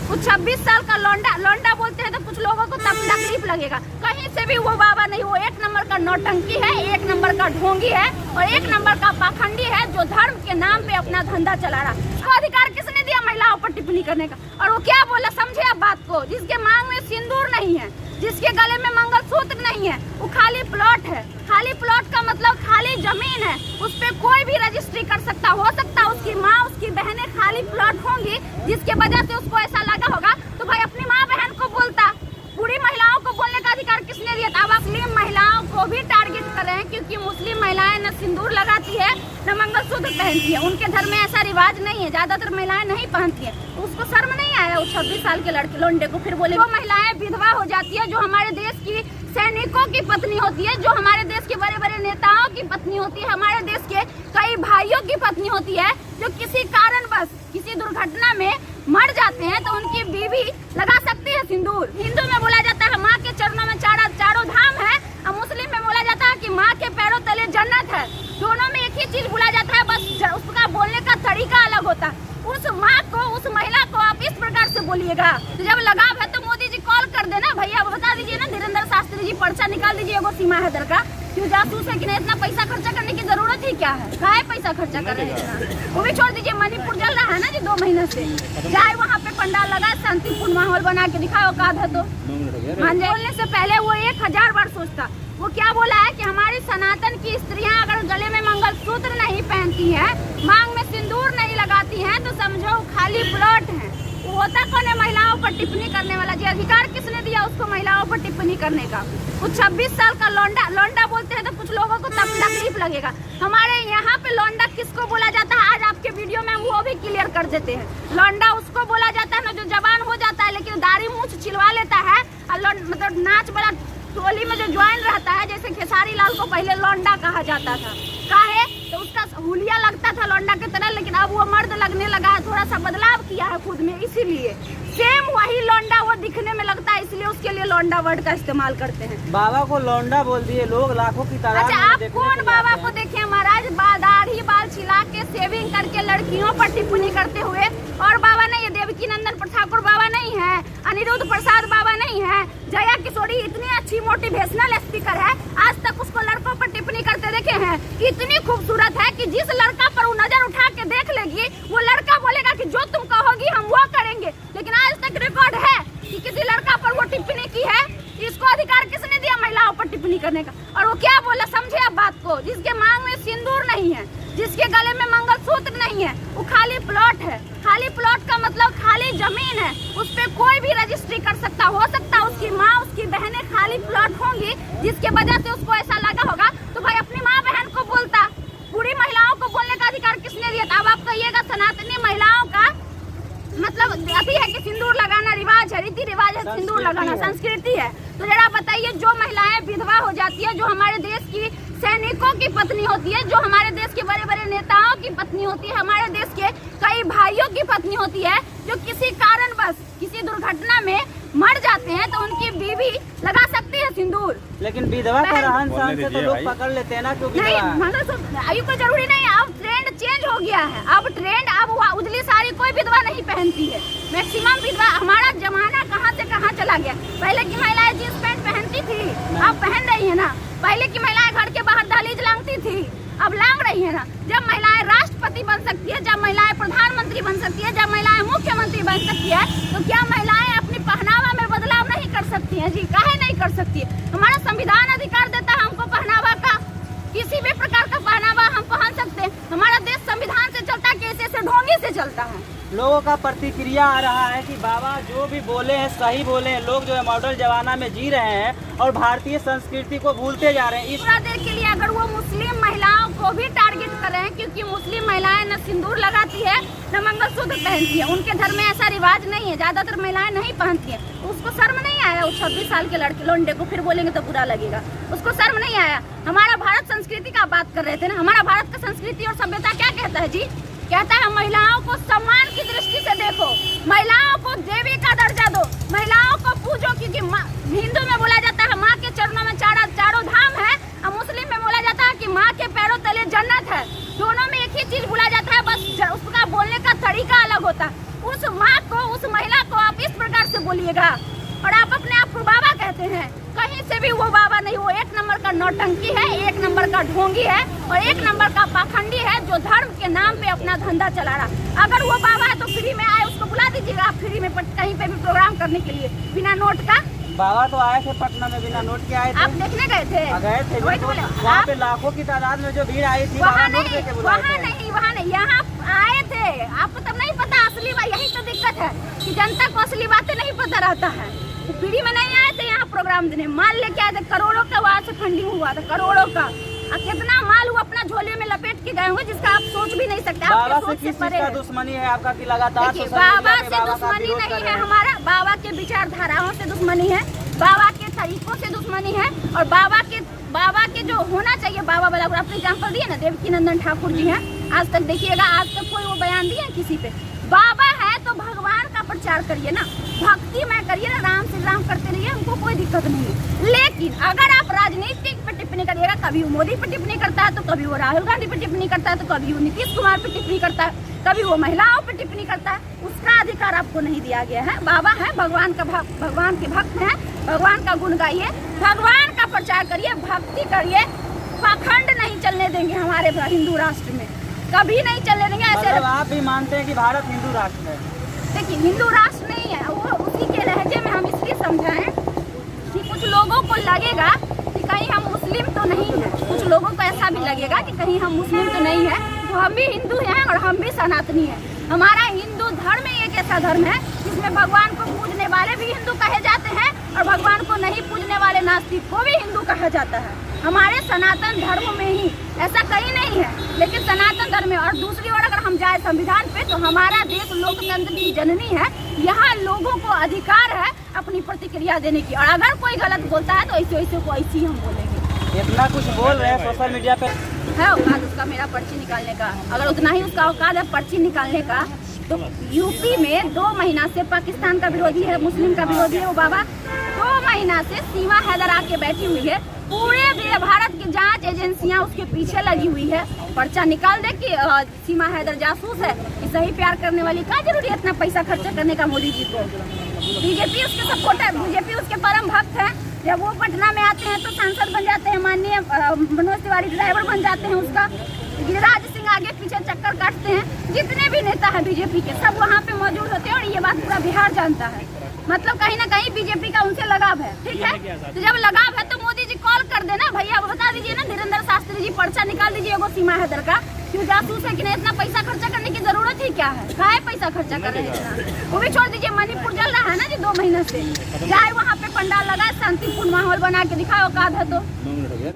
कुछ 26 साल का लौंडा बोलते हैं तो कुछ लोगों को तकलीफ लगेगा। कहीं से भी वो बाबा नहीं, वो एक नंबर का नौटंकी है, एक नंबर का ढोंगी है और एक नंबर का पाखंडी है जो धर्म के नाम पे अपना धंधा चला रहा। उसको अधिकार किसने दिया महिलाओं पर टिप्पणी करने का? और वो क्या बोला, समझे आप बात को? जिसके मांग में सिंदूर नहीं है, जिसके गले में मंगलसूत्र नहीं है, वो खाली प्लॉट है। खाली प्लॉट का मतलब खाली जमीन है, उस पे कोई भी रजिस्ट्री कर सकता। हो सकता है उसकी माँ, उसकी बहनें खाली प्लॉट होंगी जिसके वजह से उसको ऐसा लगा होगा, तो भाई अपनी माँ बहन को बोलता। पूरी महिलाओं को बोलने का अधिकार किसने दिया? अब मुस्लिम महिलाओं को भी टारगेट कर रहे हैं क्योंकि मुस्लिम महिलाएं न सिंदूर लगाती है न मंगलसूत्र पहनती है। उनके धर्म में ऐसा रिवाज नहीं है, ज्यादातर महिलाएं नहीं पहनती है। उसको शर्म नहीं आया वो 26 साल के लड़के लौंडे को फिर बोले जो महिलाएं विधवा हो जाती है, जो हमारे देश की सैनिकों की पत्नी होती है, जो हमारे देश के बड़े बड़े नेताओं की पत्नी होती है, हमारे देश के कई भाइयों की पत्नी होती है, जो किसी कारणवश किसी दुर्घटना में मर जाते हैं तो उनकी बीवी लगा सकती है सिंदूर। हिंदू में बोला जाता है माँ के चरणों में चारों धाम है, और मुस्लिम में बोला जाता है कि माँ के पैरों तले जन्नत है। दोनों में एक ही चीज बोला जाता है, बस उसका बोलने का तरीका अलग होता है। उस माँ को, उस महिला को आप इस प्रकार से बोलिएगा, तो जब लगाव है तो मोदी जी कॉल कर देना, भैया बता दीजिए ना, धीरेन्द्र शास्त्री जी पर्चा निकाल दीजिए एगो सीमा हैदर का, क्यों जासूस है कि नहीं, इतना पैसा खर्चा करने की जरूरत ही क्या है? काहे पैसा खर्चा कर रहे हैं? वो भी छोड़ दीजिए, मणिपुर जल रहा है ना जी 2 महीने से, जाए वहाँ पे पंडाल लगा, शांतिपूर्ण माहौल बना के दिखाओ औकात है तो। बोलने से पहले वो 1000 बार सोचता। वो क्या बोला है कि हमारी सनातन की स्त्रियां अगर गले में मंगलसूत्र नहीं पहनती हैं, मांग में सिंदूर नहीं लगाती हैं, तो समझो खाली प्लॉट है। वो होता कौन है महिलाओं पर टिप्पणी करने वाला? जी अधिकार किसने दिया उसको महिलाओं पर टिप्पणी करने का? कुछ 26 साल का लौंडा बोलते हैं तो कुछ लोगों को तकलीफ लगेगा। हमारे यहाँ पे लौंडा किसको बोला जाता है, आज आपके वीडियो में वो भी क्लियर कर देते हैं। लौंडा उसको बोला जाता है ना जो जवान हो जाता है लेकिन दाढ़ी मूंछ छिलवा लेता है, और मतलब नाच वाला टोली में जो ज्वाइन रहता है, जैसे खेसारी लाल को पहले लौंडा कहा जाता था। काहे? तो उसका हुलिया लगता था लौंडा की तरह, लेकिन अब वो मर्द लगने लगा है, थोड़ा सा बदलाव किया है खुद में, इसीलिए सेम वही लौंडा वो दिखने में लगता है, इसलिए उसके लिए लौंडा वर्ड का इस्तेमाल करते हैं। बाबा को लौंडा बोल दिए लोग, लाखों की तादाद में। अच्छा, आप कौन बाबा को देखे महाराज दाढ़ी बाल छिला के सेविंग करके लड़कियों पर टिप्पणी करते हुए? और बाबा नहीं है, देवकी नंदन ठाकुर बाबा नहीं है, अनिरुद्ध प्रसाद बाबा नहीं है, जया किशोरी इतनी अच्छी मोटिवेशनल स्पीकर है, आज तक उसको लड़कों पर टिप्पणी करते देखे हैं? इतनी खूबसूरत है कि जिस लड़का पर वो नजर उठा के देख लेगी, वो लड़का बोलेगा कि जो तुम कहोगी हम वो करेंगे। लेकिन आज तक रिकॉर्ड है कि किसी लड़का पर वो टिप्पणी की है? इसको अधिकार किसने दिया महिलाओं पर टिप्पणी करने का? और वो क्या बोला, समझे आप बात को? जिसके मांग में सिंदूर नहीं है, जिसके गले में मंगलसूत्र नहीं है, वो खाली प्लॉट है। खाली प्लॉट का मतलब खाली जमीन है, उस पे कोई भी रजिस्ट्री कर सकता। हो सकता है उसकी माँ, उसकी बहनें खाली प्लॉट होंगी जिसके वजह से उसको ऐसा लगा होगा, तो भाई अपनी माँ बहन को बोलता। पूरी महिलाओं को बोलने का अधिकार किसने दिया था? अब आप कहिएगा सनातनी महिलाओं का मतलब अभी है कि सिंदूर लगाना रिवाज है, रीति रिवाज है, सिंदूर लगाना संस्कृति है। तो जरा बताइए, जो महिलाएं विधवा हो जाती है, जो हमारे देश की सैनिकों की पत्नी होती है, जो हमारे देश के बड़े बड़े नेताओं की पत्नी होती है, हमारे देश के कई भाइयों की पत्नी होती है, जो किसी कारणवश किसी दुर्घटना में मर जाते हैं तो उनकी बीवी लगा सकती है सिंदूर। लेकिन विधवा का रहन सहन से तो लोग पकड़ लेते हैं ना, क्योंकि नहीं कोई जरूरी नहीं है। अब ट्रेंड चेंज हो गया है, अब ट्रेंड अब उजली साड़ी कोई विधवा नहीं पहनती है, मैक्सिमम विधवा। हमारा जमाना कहाँ से कहाँ चला गया। पहले की महिलाएं जींस पैंट पहनती थी, अब पहन रही है ना। पहले की महिलाएं घर के बाहर दहलीज लांघती थी, अब लांघ रही है ना। जब महिलाएं राष्ट्रपति बन सकती है, जब महिलाएं प्रधानमंत्री बन सकती है, जब महिलाएं मुख्यमंत्री बन सकती है, तो क्या महिलाएं अपनी पहनावा में बदलाव नहीं कर सकती हैं? जी काहे नहीं कर सकती है? हमारा संविधान अधिकार देता है हमको पहनावा का, किसी भी प्रकार का पहनावा हम पहन सकते हैं। हमारा देश संविधान से चलता है, कैसे से ढोंगी से चलता है। लोगों का प्रतिक्रिया आ रहा है कि बाबा जो भी बोले हैं सही बोले हैं। लोग जो है मॉडल जमाना में जी रहे हैं और भारतीय संस्कृति को भूलते जा रहे हैं। इस पूरा देर के लिए अगर वो मुस्लिम महिलाओं को भी टारगेट कर रहे हैं, क्योंकि मुस्लिम महिलाएं न सिंदूर लगाती है न मंगलसूत्र पहनती है, उनके धर्म में ऐसा रिवाज नहीं है, ज्यादातर महिलाएं नहीं पहनती है। उसको शर्म नहीं आया? उस 26 साल के लड़के लौंडे को फिर बोलेंगे तो बुरा लगेगा, उसको शर्म नहीं आया? हमारा भारत संस्कृति का बात कर रहे थे ना, हमारा भारत का संस्कृति और सभ्यता क्या कहता है जी? कहता है महिलाओं को सम्मान की दृष्टि से देखो, महिलाओं को देवी का दर्जा दो, महिलाओं को पूजो, क्योंकि हिंदू में बोला जाता है माँ के चरणों में चारों धाम है, और मुस्लिम में बोला जाता है कि माँ के पैरों तले जन्नत है। दोनों में एक ही चीज बोला जाता है, बस उसका बोलने का तरीका अलग होता है। उस माँ को, उस महिला को आप बोलिएगा। और आप अपने आप को बाबा कहते हैं, कहीं से भी वो बाबा नहीं, वो एक नंबर का नौटंकी है, एक नंबर का ढोंगी है और एक नंबर का पाखंडी है जो धर्म के नाम पे अपना धंधा चला रहा। अगर वो बाबा है तो फ्री में आए, उसको बुला दीजिएगा आप फ्री में कहीं पे भी प्रोग्राम करने के लिए बिना नोट का। बाबा तो आए थे पटना में, बिना नोट के आए थे। आप देखने गए थे? गए थे। वही तो बोले। वहाँ पे लाखों की तादाद में जो भीड़ आई थी, वहाँ नोट नहीं, देके बुलाए थे। वहाँ नहीं, यहाँ आए थे। आपको तब नहीं पता असली बात, यही तो दिक्कत है कि जनता को असली बातें नहीं पता रहता है। फ्री में नहीं आए थे यहाँ प्रोग्राम देने, माल लेके आए थे, करोड़ों का वहाँ से फंडिंग हुआ था, करोड़ों का। और कितना माल वो अपना झोले में लपेट के गए होंगे जिसका आप सोच भी नहीं सकते। बाबा से किस चीज का दुश्मनी है आपका कि लगातार सोशल बाबा मीडिया पे से दुश्मनी नहीं है हमारा, बाबा के विचारधाराओं से दुश्मनी है, बाबा के तरीकों से दुश्मनी है और बाबा के जो होना चाहिए बाबा वाला। अपने एग्जाम्पल दिए ना, देवकी नंदन ठाकुर जी हैं, आज तक देखिएगा, आज तक कोई वो बयान दिए किसी पे। बाबा है तो भगवान का प्रचार करिए ना, भक्ति में करिए ना, राम से राम करते रहिए, हमको कोई दिक्कत नहीं है। लेकिन अगर आप राजनीतिक पे टिप्पणी करिएगा, कभी वो मोदी पे टिप्पणी करता है तो कभी वो राहुल गांधी पे टिप्पणी करता है तो कभी वो नीतीश कुमार पे टिप्पणी करता है, कभी वो महिलाओं पे टिप्पणी करता है, उसका अधिकार आपको नहीं दिया गया है। बाबा है, भगवान के भक्त हैं, भगवान का गुण गाइए, भगवान का प्रचार करिए, भक्ति करिए। पाखंड नहीं चलने देंगे हमारे हिंदू राष्ट्र में, कभी नहीं चलने देंगे। ऐसे मतलब आप भी मानते हैं कि भारत हिंदू राष्ट्र है? देखिए, हिंदू राष्ट्र नहीं है वो, उसी के लहजे में हम इसलिए समझाएं कि कुछ लोगों को लगेगा कि कहीं हम मुस्लिम तो नहीं है, कुछ लोगों को ऐसा भी लगेगा कि कहीं हम मुस्लिम तो नहीं है, तो हम भी हिंदू हैं और हम भी सनातनी हैं। हमारा हिंदू धर्म एक ऐसा धर्म है जिसमें भगवान को पूजने वाले भी हिंदू कहे जाते हैं और भगवान को नहीं पूजने वाले नास्तिक को भी हिंदू कहा जाता है। हमारे सनातन धर्म में ही, ऐसा कहीं नहीं है, लेकिन सनातन धर्म में। और दूसरी ओर अगर हम जाए संविधान पे तो हमारा देश लोकतंत्र की जननी है, यहाँ लोगों को अधिकार है अपनी प्रतिक्रिया देने की। और अगर कोई गलत बोलता है तो ऐसे को ऐसे ही हम बोलेंगे। इतना कुछ बोल रहे हैं सोशल मीडिया पे, है औकात उसका मेरा पर्ची निकालने का? अगर उतना ही उसका औकात है पर्ची निकालने का, तो यूपी में 2 महीना से पाकिस्तान का विरोधी है, मुस्लिम का विरोधी है वो बाबा, 2 महीना से सीमा हैदर आके बैठी हुई है, पूरे भारत की जांच एजेंसियां उसके पीछे लगी हुई है। पर्चा निकाल दे कि सीमा हैदर जासूस है, कि सही प्यार करने वाली, क्या जरूरी है इतना पैसा खर्चा करने का मोदी जी को? बीजेपी उसके सपोर्टर, बीजेपी उसके परम भक्त है। जब वो पटना में आते हैं तो सांसद बन जाते हैं, माननीय मनोज तिवारी ड्राइवर बन जाते हैं उसका, गिरिराज सिंह आगे पीछे चक्कर काटते हैं। जितने भी नेता हैं बीजेपी के सब वहाँ पे मौजूद होते हैं और ये बात पूरा बिहार जानता है। मतलब कहीं ना कहीं बीजेपी का उनसे लगाव है, ठीक है? तो जब लगाव है तो मोदी जी कॉल कर देना, भैया बता दीजिए ना, धीरेन्द्र शास्त्री जी पर्चा निकाल दीजिए वो सीमा हैदर का, क्यों जासूस है कि नहीं, इतना पैसा खर्चा करने की जरूरत ही क्या है? काहे पैसा खर्चा कर रहे हैं? वो भी छोड़ दीजिए, मणिपुर जल रहा है ना जी 2 महीने से, जाए वहाँ पे पंडाल लगाए, शांतिपूर्ण माहौल बना के दिखाओ, औकात है तो।